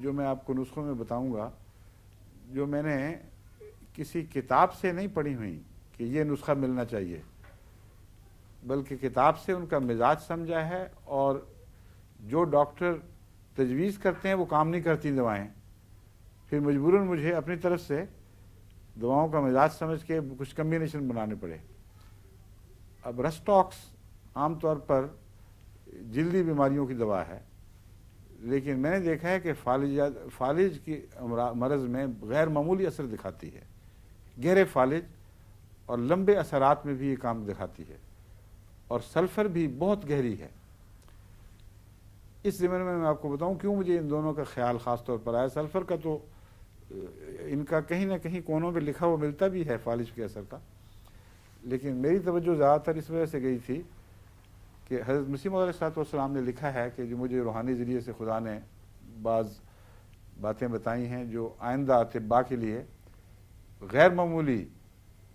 جو میں آپ کو نسخوں میں بتاؤں گا، جو میں نے کسی کتاب سے نہیں پڑھی ہوئی کہ یہ نسخہ ملنا چاہیے، بلکہ کتاب سے ان کا مزاج سمجھا ہے، اور جو ڈاکٹر تجویز کرتے ہیں وہ کام نہیں کرتی دوائیں، پھر مجبوراً مجھے اپنی طرف سے دواؤں کا مزاج سمجھ کے کچھ کمبینیشن بنانے پڑے۔ اب رسٹاکس عام طور پر جلدی بیماریوں کی دوا ہے، لیکن میں نے دیکھا ہے کہ فالج کی مرض میں غیر معمولی اثر دکھاتی ہے، گہرے فالج اور لمبے اثرات میں بھی یہ کام دکھاتی ہے، اور سلفر بھی بہت گہری ہے۔ اس ضمن میں آپ کو بتاؤں کیوں مجھے ان دونوں کا خیال خاص طور پر آیا۔ سلفر کا تو ان کا کہیں نہ کہیں کونوں میں لکھا ہوا ملتا بھی ہے فالج کے اثر کا، لیکن میری توجہ زیادہ تر اس وجہ سے گئی تھی کہ حضرت مسیح موعود علیہ السلام نے لکھا ہے کہ جو مجھے روحانی ذریعے سے خدا نے بعض باتیں بتائی ہیں جو آئندہ اطباء کے لیے غیر معمولی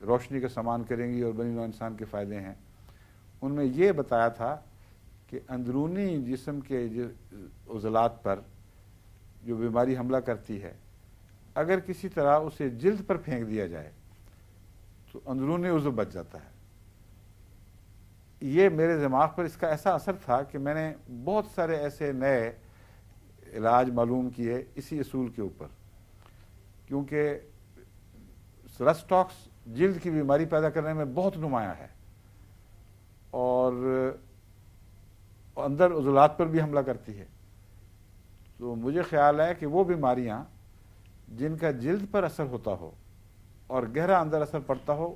روشنی کا سامان کریں گی اور بنی نوع انسان کے فائدے ہیں۔ ان میں یہ بتایا تھا کہ اندرونی جسم کے عضلات پر جو بیماری حملہ کرتی ہے، اگر کسی طرح اسے جلد پر پھینک دیا جائے تو اندرونی عضو بچ جاتا ہے۔ یہ میرے دماغ پر اس کا ایسا اثر تھا کہ میں نے بہت سارے ایسے نئے علاج معلوم کیے اسی اصول کے اوپر، کیونکہ رسٹاکس جلد کی بیماری پیدا کرنے میں بہت نمایاں ہے اور اندر عضلات پر بھی حملہ کرتی ہے۔ تو مجھے خیال ہے کہ وہ بیماریاں جن کا جلد پر اثر ہوتا ہو اور گہرا اندر اثر پڑتا ہو،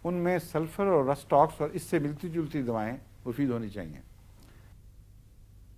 ان میں سلفر اور رسٹاکس اور اس سے ملتی جلتی دوائیں مفید ہونی چاہیے۔